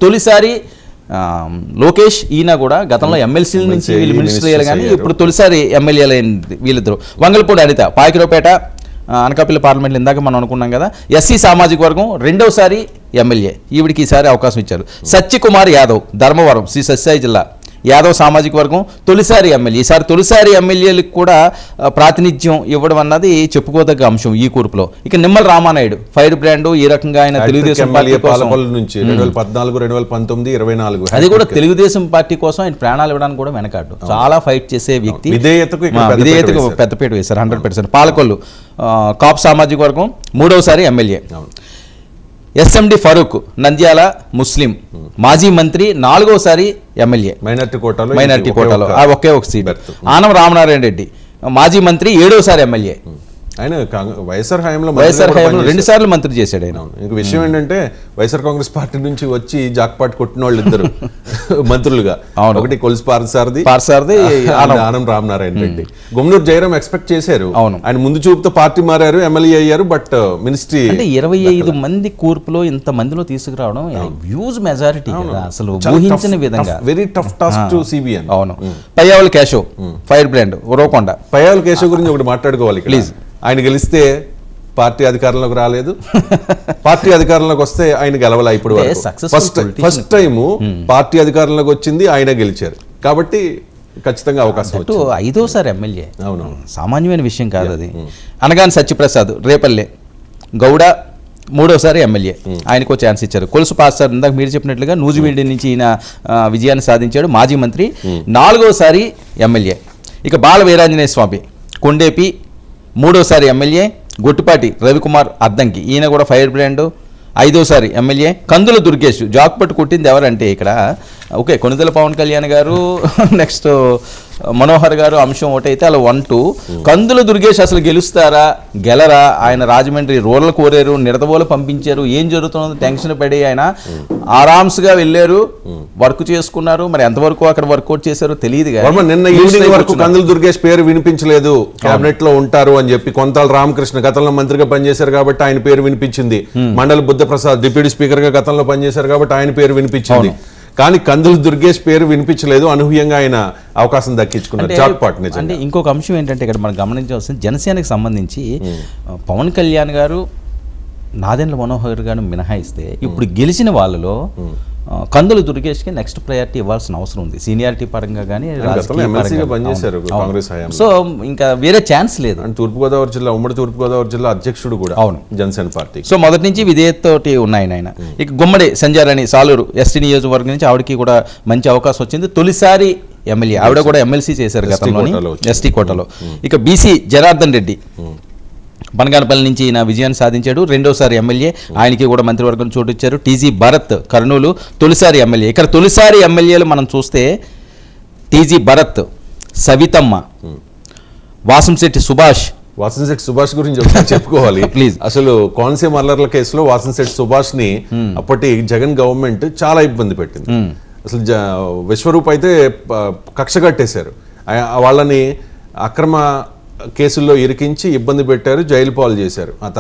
తొలిసారి లోకేష్ ఈయన కూడా గతంలో ఎమ్మెల్సీల నుంచి వీళ్ళు మినిస్టర్ అయ్యారు కానీ ఇప్పుడు తొలిసారి ఎమ్మెల్యేలు అయింది వీళ్ళిద్దరు. వంగలపూడి అనిత పాయకరావుపేట అనకాపల్లి పార్లమెంట్లో ఇందాక మనం అనుకున్నాం కదా, ఎస్సీ సామాజిక వర్గం రెండవసారి ఎమ్మెల్యే, ఈవిడికి ఈసారి అవకాశం ఇచ్చారు. సత్యకుమార్ యాదవ్ ధర్మవరం శ్రీ సత్యసాయి జిల్లా యాదవ్ సామాజిక వర్గం తొలిసారి ఎమ్మెల్యే. ఈసారి తొలిసారి ఎమ్మెల్యేలకు కూడా ప్రాతినిధ్యం ఇవ్వడం అన్నది చెప్పుకోదగ్గ అంశం ఈ కూర్పులో. ఇక నిమ్మల రామానాయుడు ఫైర్ బ్రాండ్ ఈ రకంగా ఆయన తెలుగుదేశం పార్టీ నుంచి 2014, 2019, 24 అది కూడా తెలుగుదేశం పార్టీ కోసం ఆయన ప్రాణాలు ఇవ్వడానికి కూడా వెనకాడు. చాలా ఫైట్ చేసే వ్యక్తి, విధేయతకు పెద్దపీట వేశారు 100%. పాలకొల్లు కాపు సామాజిక వర్గం మూడవసారి ఎమ్మెల్యే. ఎస్ఎండి ఫరూక్ నంద్యాల ముస్లిం మాజీ మంత్రి నాలుగోసారి ఎమ్మెల్యే మైనార్టీ కోటాలో ఒకే ఒక సీట్. ఆనం రామనారాయణ రెడ్డి మాజీ మంత్రి 7వసారి ఎమ్మెల్యే. ఆయన వైఎస్ఆర్ హయాంలో 2 సార్లు మంత్రి చేశాడు ఆయన. ఇంక విషయం ఏంటంటే వైఎస్ఆర్ కాంగ్రెస్ పార్టీ నుంచి వచ్చి జాక్పాట్ కొట్టిన వాళ్ళు ఇద్దరు మంత్రులుగా, ఒకటి కొలుసు పార్సారథి ఆనం రామనారాయణ రెడ్డి. గుమ్మనూరు జయరాం ఎక్స్పెక్ట్ చేశారు, ఆయన ముందు చూపుతో పార్టీ మారారు, ఎమ్మెల్యే అయ్యారు. బట్ మినిస్ట్రీ అంటే 25 మంది కూర్పులో ఇంత మందిలో తీసుకురావడం హ్యూజ్ మెజారిటీ కదా, అసలు ఊహించని విధంగా. Very tough task to CBN. అవును. Payyavula Keshav fire brand Uravakonda. పయ్యావుల కేశవ్ గురించి ఒకటి మాట్లాడుకోవాలి ప్లీజ్. ఆయన గెలిస్తే పార్టీ అధికారంలోకి రాలేదు, పార్టీ అధికారంలోకి వస్తే ఆయన గెలవలా. ఇప్పుడు ఫస్ట్ టైం పార్టీ అధికారంలోకి వచ్చింది, ఆయన గెలిచారు కాబట్టి ఖచ్చితంగా అవకాశం. 5వసారి ఎమ్మెల్యే, అవును, సామాన్యమైన విషయం కాదు అది. అనగాని సత్యప్రసాద్ రేపల్లె గౌడ 3వసారి ఎమ్మెల్యే, ఆయనకు ఛాన్స్ ఇచ్చారు. కొలుసు పాస్టర్ ఇందాక మీరు చెప్పినట్లుగా నూజివీడి నుంచి ఈయన విజయాన్ని సాధించాడు, మాజీ మంత్రి 4వసారి ఎమ్మెల్యే. ఇక బాల వీరాంజనేయ స్వామి కొండేపి 3వసారి ఎమ్మెల్యే. గొట్టిపాటి రవికుమార్ అద్దంకి ఈయన కూడా ఫైర్ బ్రాండ్ 5వసారి ఎమ్మెల్యే. కందుల దుర్గేష్ జాక్పట్టు కొట్టింది ఎవరంటే ఇక్కడ ఓకే కొణిదెల పవన్ కళ్యాణ్ గారు, నెక్స్ట్ మనోహర్ గారు అంశం ఒకటైతే అలా 1, 2. కందుల దుర్గేష్ అసలు గెలుస్తారా గెలరా? ఆయన రాజమండ్రి రూరల్ కోరారు, నిడదవోలు పంపించారు, ఏం జరుగుతుందో టెన్షన్ పడి ఆయన ఆరామ్స్గా వెళ్ళారు, వర్క్ చేసుకున్నారు. మరి ఎంతవరకు అక్కడ వర్కౌట్ చేశారో తెలియదు. నిన్న ఈవినింగ్ వరకు కందుల దుర్గేష్ పేరు వినిపించలేదు, కేబినెట్ లో ఉంటారు అని చెప్పి. కొంతాల రామకృష్ణ గతంలో మంత్రిగా పనిచేశారు కాబట్టి ఆయన పేరు వినిపించింది. మండలి బుద్ధప్రసాద్ డిప్యూటీ స్పీకర్ గా గతంలో పనిచేశారు కాబట్టి ఆయన పేరు వినిపించింది. కానీ కందుల దుర్గేష్ పేరు వినిపించలేదు, అనూహ్యంగా ఆయన అవకాశం దక్కించుకున్నారు. అంటే ఇంకొక అంశం ఏంటంటే ఇక్కడ మనం గమనించవలసింది, జనసేనకి సంబంధించి పవన్ కళ్యాణ్ గారు నాదెండ్ల మనోహర్ గారు మినహాయిస్తే ఇప్పుడు గెలిచిన వాళ్ళలో కందుల దుర్గేష్కి నెక్స్ట్ ప్రయారిటీ ఇవ్వాల్సిన అవసరం ఉంది, సీనియారిటీ పరంగా కానీ. సో ఇంకా వేరే ఛాన్స్ లేదు. తూర్పుగోదావరి జిల్లా, ఉమ్మడి తూర్పుగోదావరి జిల్లా అధ్యక్షుడు కూడా అవును జనసేన పార్టీ. సో మొదటి నుంచి విధేయతతోటి ఉన్నాయి ఆయన. ఇక గుమ్మడి సంజారాణి సాలూరు ఎస్టీ నియోజకవర్గం నుంచి ఆవిడకి కూడా మంచి అవకాశం వచ్చింది, తొలిసారి ఎమ్మెల్యే. ఆవిడ కూడా ఎమ్మెల్సీ చేశారు గతంలోని ఎస్టీ కోటలో. ఇక బీసీ జనార్దన్ రెడ్డి బనగానపల్లి నుంచి ఈయన విజయాన్ని సాధించాడు, 2వసారి ఎమ్మెల్యే. ఆయనకి కూడా మంత్రివర్గం చోటు ఇచ్చారు. టీజీ భరత్ కర్నూలు తొలిసారి ఎమ్మెల్యే. ఇక్కడ తొలిసారి ఎమ్మెల్యేలు మనం చూస్తే టీజీ భరత్, సవితమ్మ, వాసంశెట్టి సుభాష్ గురించి చెప్పుకోవాలి ప్లీజ్. అసలు కోనసీమ అల్లర్ల కేసులో వాసంశెట్టి సుభాష్ ని అప్పటి జగన్ గవర్నమెంట్ చాలా ఇబ్బంది పెట్టింది. అసలు విశ్వరూప్ అయితే కక్ష కట్టేశారు, వాళ్ళని అక్రమ కేసుల్లో ఇరికించి ఇబ్బంది పెట్టారు, జైలు పాలు చేశారు.